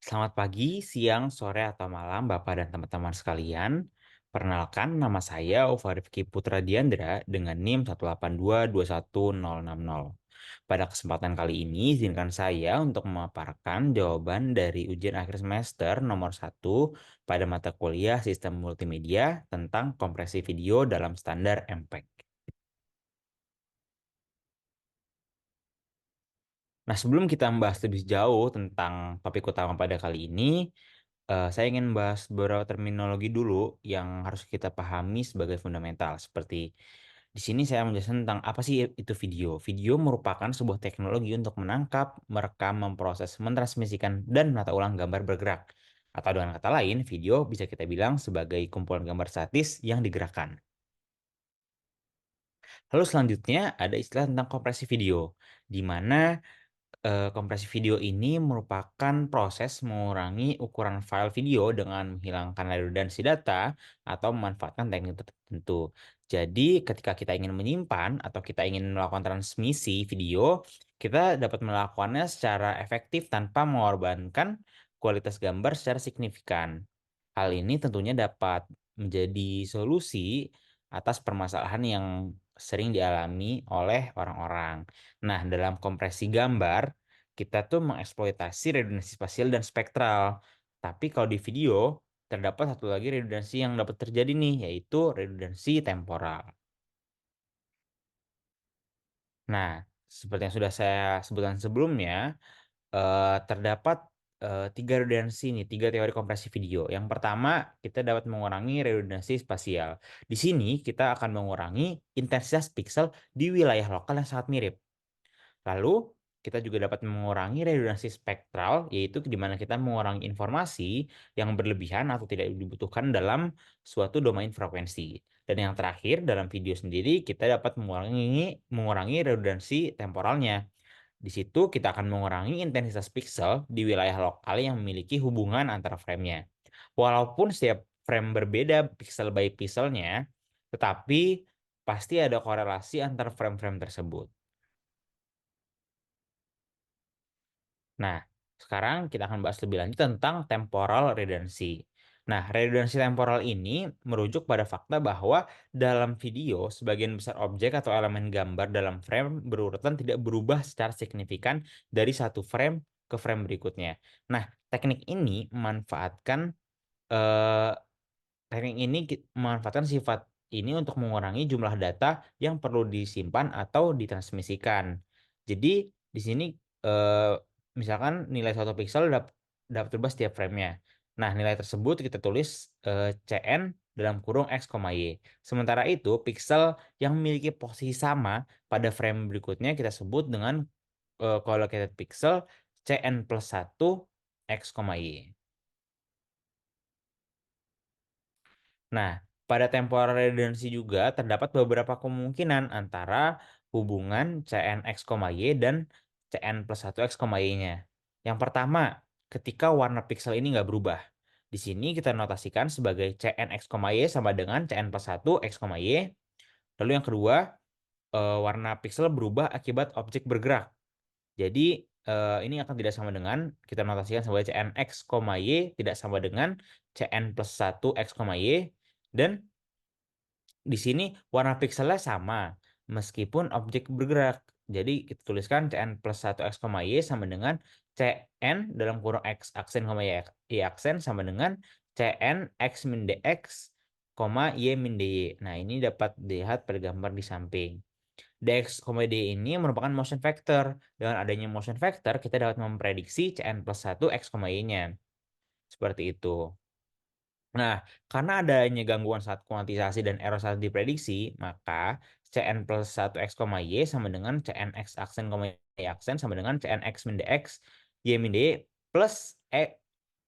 Selamat pagi, siang, sore, atau malam, Bapak dan teman-teman sekalian. Perkenalkan, nama saya Ova Rifki Putra Diandra dengan NIM 182216060. Pada kesempatan kali ini, izinkan saya untuk memaparkan jawaban dari ujian akhir semester nomor 1 pada mata kuliah Sistem Multimedia tentang kompresi video dalam standar MPEG. Nah, sebelum kita membahas lebih jauh tentang topik utama pada kali ini, saya ingin membahas beberapa terminologi dulu yang harus kita pahami sebagai fundamental. Seperti di sini saya menjelaskan tentang apa sih itu video. Video merupakan sebuah teknologi untuk menangkap, merekam, memproses, mentransmisikan, dan menata ulang gambar bergerak. Atau dengan kata lain, video bisa kita bilang sebagai kumpulan gambar statis yang digerakkan. Lalu selanjutnya ada istilah tentang kompresi video, di mana kompresi video ini merupakan proses mengurangi ukuran file video dengan menghilangkan redundansi data atau memanfaatkan teknik tertentu. Jadi, ketika kita ingin menyimpan atau kita ingin melakukan transmisi video, kita dapat melakukannya secara efektif tanpa mengorbankan kualitas gambar secara signifikan. Hal ini tentunya dapat menjadi solusi atas permasalahan yang sering dialami oleh orang-orang. Nah, dalam kompresi gambar, kita tuh mengeksploitasi redundansi spasial dan spektral. Tapi kalau di video, terdapat satu lagi redundansi yang dapat terjadi nih, yaitu redundansi temporal. Nah, seperti yang sudah saya sebutkan sebelumnya, terdapat 3 redundansi nih, 3 teori kompresi video. Yang pertama, kita dapat mengurangi redundansi spasial. Di sini kita akan mengurangi intensitas piksel di wilayah lokal yang sangat mirip. Lalu, kita juga dapat mengurangi redundansi spektral, yaitu di mana kita mengurangi informasi yang berlebihan atau tidak dibutuhkan dalam suatu domain frekuensi. Dan yang terakhir, dalam video sendiri, kita dapat mengurangi redundansi temporalnya. Di situ kita akan mengurangi intensitas piksel di wilayah lokal yang memiliki hubungan antara framenya. Walaupun setiap frame berbeda pixel by pixelnya, tetapi pasti ada korelasi antar frame-frame tersebut. Nah, sekarang kita akan bahas lebih lanjut tentang temporal redundancy. Nah, redundansi temporal ini merujuk pada fakta bahwa dalam video, sebagian besar objek atau elemen gambar dalam frame berurutan tidak berubah secara signifikan dari satu frame ke frame berikutnya. Nah, teknik ini memanfaatkan eh, memanfaatkan sifat ini untuk mengurangi jumlah data yang perlu disimpan atau ditransmisikan. Jadi di sini eh, misalkan nilai satu pixel dapat berubah setiap framenya. Nah, nilai tersebut kita tulis cn dalam kurung x, y. Sementara itu, pixel yang memiliki posisi sama pada frame berikutnya kita sebut dengan collocated pixel cn plus 1 x, y. Nah, pada temporal redundancy juga terdapat beberapa kemungkinan antara hubungan Cnx, Y dan Cn plus 1 X, Y-nya. Yang pertama, ketika warna piksel ini nggak berubah. Di sini kita notasikan sebagai Cnx, Y sama dengan Cn plus 1 X, Y. Lalu yang kedua, warna piksel berubah akibat objek bergerak. Jadi ini akan tidak sama dengan kita notasikan sebagai Cnx, Y tidak sama dengan Cn plus 1 X, Y. Dan di sini warna pikselnya sama, meskipun objek bergerak. Jadi kita tuliskan Cn plus 1 X, Y sama dengan Cn dalam kurung X aksen, Y aksen sama dengan Cn X min Dx, Y min Dy. Nah, ini dapat dilihat pada gambar di samping. Dx, Dy ini merupakan motion vector. Dengan adanya motion vector, kita dapat memprediksi Cn plus 1 X, Y-nya. Seperti itu. Nah, karena adanya gangguan saat kuantisasi dan error saat diprediksi, maka Cn plus 1 X, Y sama dengan Cn X aksen, Y aksen sama dengan Cn X min Dx, Y min Dy plus E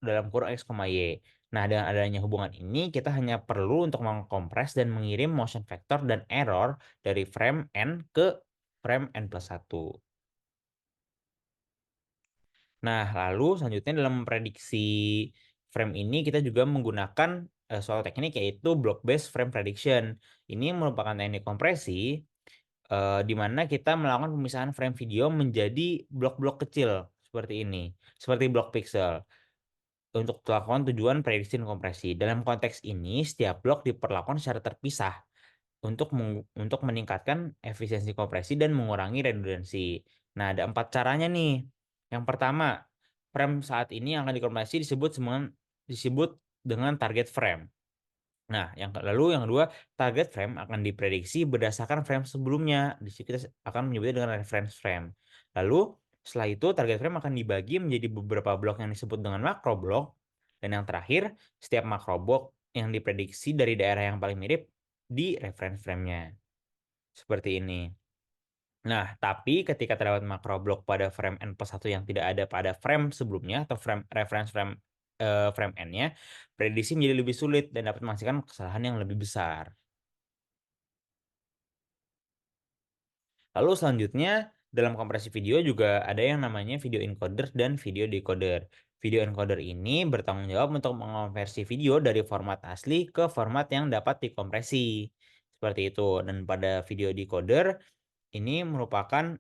dalam kurung X, Y. Nah, dengan adanya hubungan ini, kita hanya perlu untuk mengkompres dan mengirim motion vector dan error dari frame N ke frame N plus 1. Nah, lalu selanjutnya dalam memprediksi frame ini kita juga menggunakan suatu teknik yaitu block based frame prediction. Ini merupakan teknik kompresi di mana kita melakukan pemisahan frame video menjadi blok-blok kecil seperti ini, seperti blok pixel. untuk melakukan tujuan prediksi dan kompresi. Dalam konteks ini, setiap blok diperlakukan secara terpisah untuk meningkatkan efisiensi kompresi dan mengurangi redundansi. Nah, ada 4 caranya nih. Yang pertama, frame saat ini yang akan dikompresi disebut dengan target frame. Nah, lalu yang kedua, target frame akan diprediksi berdasarkan frame sebelumnya. Di sini kita akan menyebutnya dengan reference frame. Lalu, setelah itu target frame akan dibagi menjadi beberapa blok yang disebut dengan makro blok. Dan yang terakhir, setiap makro blok yang diprediksi dari daerah yang paling mirip di reference frame-nya. Seperti ini. Nah, tapi ketika terdapat makro blok pada frame N plus 1 yang tidak ada pada frame sebelumnya atau reference frame N-nya, prediksi menjadi lebih sulit dan dapat menghasilkan kesalahan yang lebih besar. Lalu selanjutnya, dalam kompresi video juga ada yang namanya video encoder dan video decoder. Video encoder ini bertanggung jawab untuk mengonversi video dari format asli ke format yang dapat dikompresi. Seperti itu. Dan pada video decoder, ini merupakan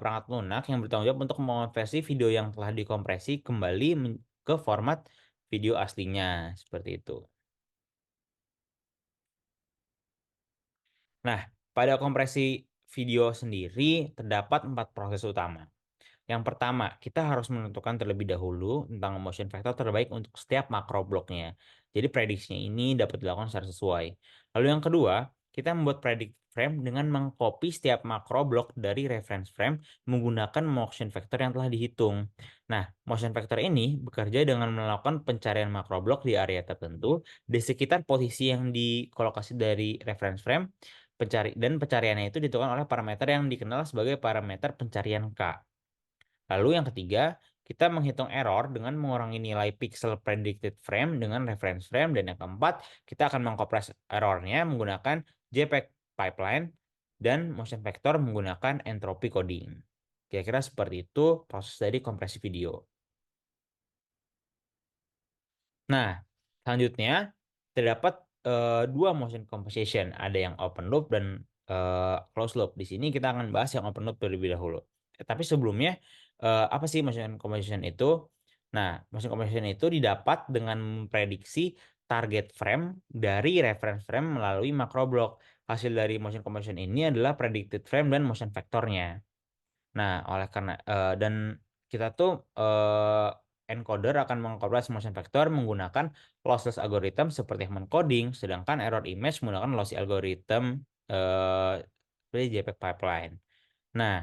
perangkat lunak yang bertanggung jawab untuk mengonversi video yang telah dikompresi kembali ke format video aslinya. Seperti itu. Nah, pada kompresi video sendiri terdapat 4 proses utama. Yang pertama, kita harus menentukan terlebih dahulu tentang motion vector terbaik untuk setiap makro bloknya. Jadi prediksinya ini dapat dilakukan secara sesuai. Lalu yang kedua, kita membuat predict frame dengan mengcopy setiap makro blok dari reference frame menggunakan motion vector yang telah dihitung. Nah, motion vector ini bekerja dengan melakukan pencarian makro blok di area tertentu di sekitar posisi yang dikolokasi dari reference frame. Pencariannya itu ditentukan oleh parameter yang dikenal sebagai parameter pencarian K. Lalu yang ketiga, kita menghitung error dengan mengurangi nilai pixel predicted frame dengan reference frame. Dan yang keempat, kita akan mengkompres errornya menggunakan JPEG pipeline dan motion vector menggunakan entropy coding. Kira-kira seperti itu proses dari kompresi video. Nah, selanjutnya terdapat dua motion composition, ada yang open loop dan closed loop. Di sini kita akan bahas yang open loop terlebih dahulu. Tapi sebelumnya, apa sih motion composition itu? Nah, motion composition itu didapat dengan memprediksi target frame dari reference frame melalui macro block. Hasil dari motion composition ini adalah predicted frame dan motion vectornya. Nah, oleh karena dan kita tuh encoder akan mengkompres motion vector menggunakan lossless algorithm seperti Human coding, sedangkan error image menggunakan lossy algorithm eh seperti JPEG pipeline. Nah,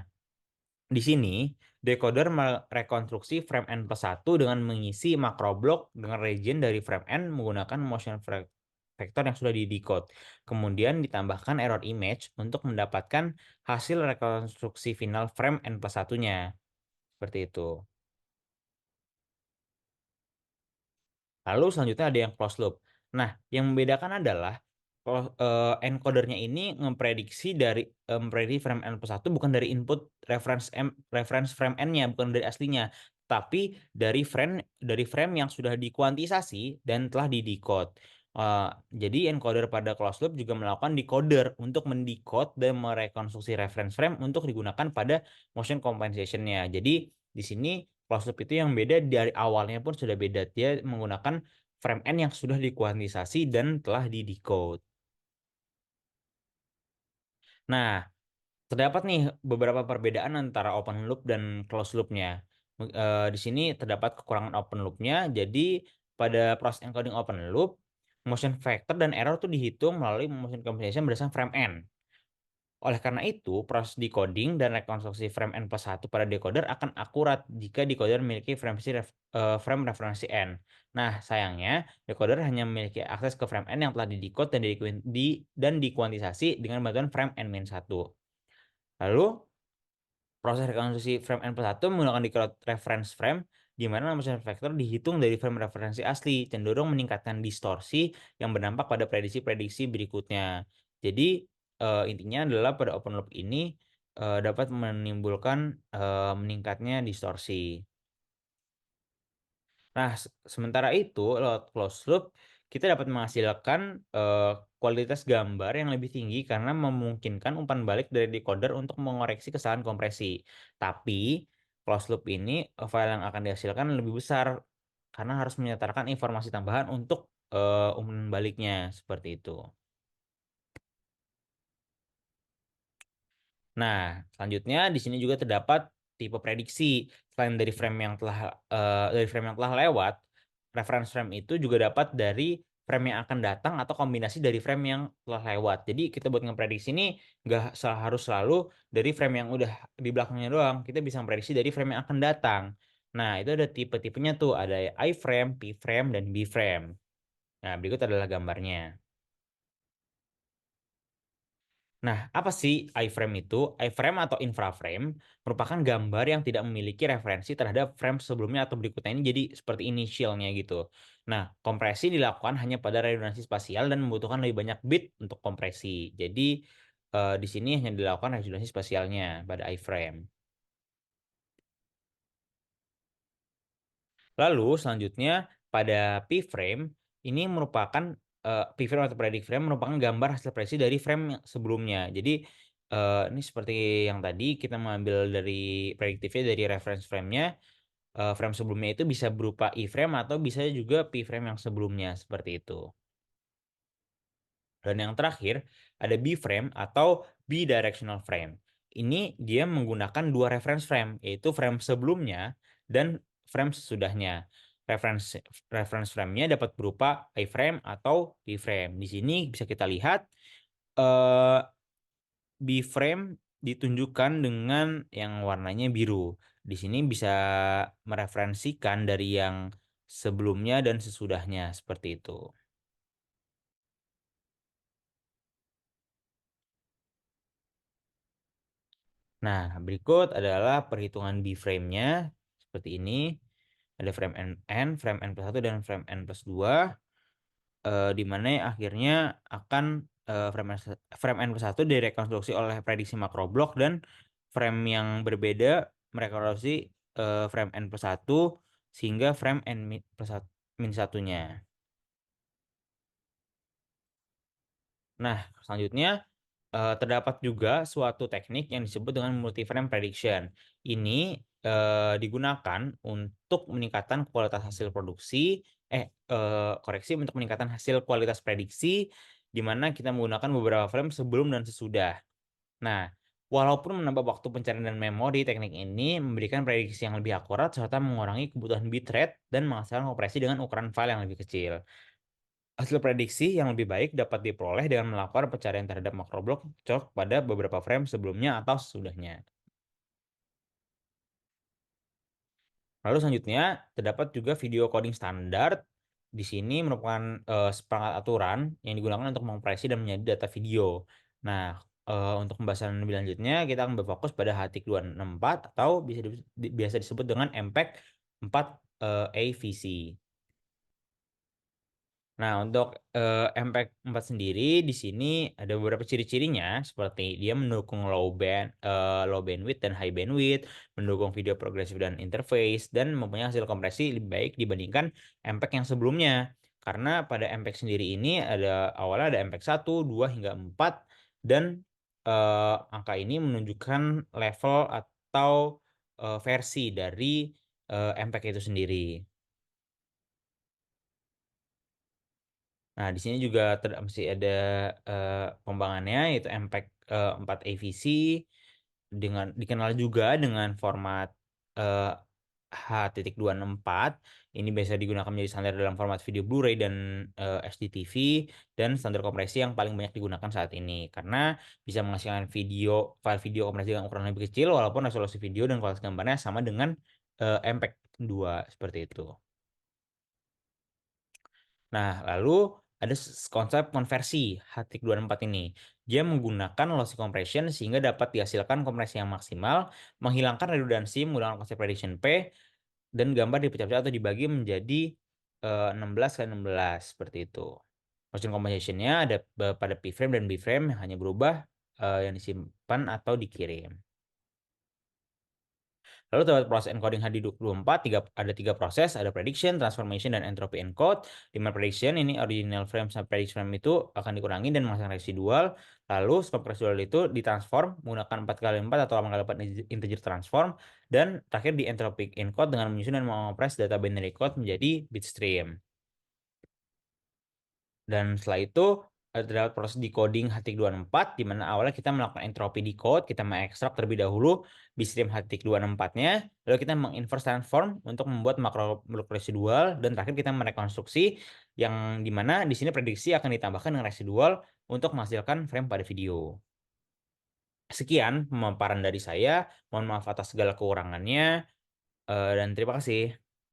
di sini decoder merekonstruksi frame n plus 1 dengan mengisi makro block dengan region dari frame n menggunakan motion vector yang sudah di-decode. Kemudian ditambahkan error image untuk mendapatkan hasil rekonstruksi final frame n plus 1-nya. Seperti itu. Lalu selanjutnya ada yang closed loop. Nah, yang membedakan adalah kalau encodernya ini memprediksi frame n plus 1 bukan dari input reference frame n-nya, bukan dari aslinya, tapi dari frame yang sudah dikuantisasi dan telah didecode. Eh, jadi encoder pada closed loop juga melakukan decoder untuk mendecode dan merekonstruksi reference frame untuk digunakan pada motion compensation-nya. Jadi di sini closed loop itu yang beda dari awalnya pun sudah beda. Dia menggunakan frame n yang sudah dikuantisasi dan telah di-decode. Nah, terdapat nih beberapa perbedaan antara open loop dan closed loopnya. Di sini terdapat kekurangan open loopnya. Jadi pada proses encoding open loop, motion factor dan error itu dihitung melalui motion computation berdasarkan frame n. Oleh karena itu, proses decoding dan rekonstruksi frame n plus 1 pada decoder akan akurat jika decoder memiliki frame referensi n. Nah, sayangnya, decoder hanya memiliki akses ke frame n yang telah didecode dan dikuantisasi dengan bantuan frame n-1. Lalu, proses rekonstruksi frame n plus 1 menggunakan decode reference frame, di mana motion vector dihitung dari frame referensi asli, cenderung meningkatkan distorsi yang berdampak pada prediksi-prediksi berikutnya. Jadi, intinya adalah pada open loop ini dapat menimbulkan meningkatnya distorsi. Nah, sementara itu, lewat closed loop, kita dapat menghasilkan eh, kualitas gambar yang lebih tinggi karena memungkinkan umpan balik dari decoder untuk mengoreksi kesalahan kompresi. Tapi, closed loop ini, file yang akan dihasilkan lebih besar karena harus menyertakan informasi tambahan untuk umpan baliknya seperti itu. Nah, selanjutnya di sini juga terdapat tipe prediksi. Selain dari frame yang telah lewat, reference frame itu juga dapat dari frame yang akan datang atau kombinasi dari frame yang telah lewat. Jadi kita buat ngeprediksi ini nggak harus selalu dari frame yang udah di belakangnya doang. Kita bisa memprediksi dari frame yang akan datang. Nah, itu ada tipe-tipenya tuh, ada iframe, p-frame, dan b-frame. Nah, berikut adalah gambarnya. Nah, apa sih iframe itu? Iframe atau infraframe merupakan gambar yang tidak memiliki referensi terhadap frame sebelumnya atau berikutnya, ini jadi seperti initialnya gitu. Nah, kompresi dilakukan hanya pada redundansi spasial dan membutuhkan lebih banyak bit untuk kompresi. Jadi di sini hanya dilakukan redundansi spasialnya pada iframe. Lalu selanjutnya pada p-frame ini merupakan p-frame atau predict frame merupakan gambar hasil prediksi dari frame yang sebelumnya. Jadi ini seperti yang tadi kita mengambil dari prediktifnya dari reference frame-nya, frame sebelumnya itu bisa berupa i-frame atau bisa juga p-frame yang sebelumnya seperti itu. Dan yang terakhir ada B-frame atau bidirectional frame. Ini dia menggunakan dua reference frame, yaitu frame sebelumnya dan frame sesudahnya. Reference reference frame-nya dapat berupa I-frame atau B-frame. Di sini bisa kita lihat eh, B-frame ditunjukkan dengan yang warnanya biru. Di sini bisa mereferensikan dari yang sebelumnya dan sesudahnya seperti itu. Nah, berikut adalah perhitungan B-frame-nya seperti ini. Ada frame N, frame N+1 dan frame N+2, di mana akhirnya akan frame N+1 direkonstruksi oleh prediksi makroblok dan frame yang berbeda merekonstruksi frame N+1 sehingga frame N+1-nya. Nah, selanjutnya terdapat juga suatu teknik yang disebut dengan multi-frame prediction. Ini digunakan untuk meningkatkan kualitas hasil produksi, koreksi untuk meningkatkan hasil kualitas prediksi, di mana kita menggunakan beberapa frame sebelum dan sesudah. Nah, walaupun menambah waktu pencarian dan memori, teknik ini memberikan prediksi yang lebih akurat serta mengurangi kebutuhan bitrate dan menghasilkan kompresi dengan ukuran file yang lebih kecil. Hasil prediksi yang lebih baik dapat diperoleh dengan melakukan pencarian terhadap makroblok cocok pada beberapa frame sebelumnya atau sesudahnya. Lalu selanjutnya, terdapat juga video coding standar. Di sini merupakan seperangkat aturan yang digunakan untuk mengkompresi dan menjadi data video. Nah, untuk pembahasan lebih lanjutnya, kita akan berfokus pada HTIC 264 atau biasa disebut dengan MPEG 4 AVC. Nah, untuk MPEG 4 sendiri di sini ada beberapa ciri-cirinya seperti dia mendukung low bandwidth dan high bandwidth, mendukung video progresif dan interface dan mempunyai hasil kompresi lebih baik dibandingkan MPEG yang sebelumnya. Karena pada MPEG sendiri ini awalnya ada MPEG 1, 2 hingga 4 dan angka ini menunjukkan level atau versi dari MPEG itu sendiri. Nah, di sini juga masih ada eh, pengembangannya yaitu MPEG 4 AVC dengan dikenal juga dengan format eh, H.264. Ini biasa digunakan menjadi standar dalam format video Blu-ray dan HDTV dan standar kompresi yang paling banyak digunakan saat ini karena bisa menghasilkan file video kompresi dengan ukuran lebih kecil walaupun resolusi video dan kualitas gambarnya sama dengan MPEG 2 seperti itu. Nah, lalu ada konsep konversi HTIC 264 ini. Dia menggunakan lossy compression sehingga dapat dihasilkan kompresi yang maksimal, menghilangkan redundansi menggunakan konsep prediction P, dan gambar dipecah-pecah atau dibagi menjadi 16 ke 16 seperti itu. Motion composition-nya ada pada P-frame dan B-frame yang hanya berubah yang disimpan atau dikirim. Lalu terdapat proses encoding H264, ada tiga proses, ada prediction, transformation, dan entropy encode. Di mana prediction ini original frame sampai prediction frame itu akan dikurangi dan menghasilkan residual. Lalu scope residual itu ditransform menggunakan 4 kali 4 atau 8 kali 4 integer transform. Dan terakhir di entropy encode dengan menyusun dan mengopres data binary code menjadi bit stream. Dan setelah itu terdapat proses decoding H324 di mana awalnya kita melakukan entropi decode, kita mengekstrak terlebih dahulu bitstream H324-nya, lalu kita menginverse transform untuk membuat makro blok residual dan terakhir kita merekonstruksi yang di mana di sini prediksi akan ditambahkan dengan residual untuk menghasilkan frame pada video. Sekian pemaparan dari saya. Mohon maaf atas segala kekurangannya dan terima kasih.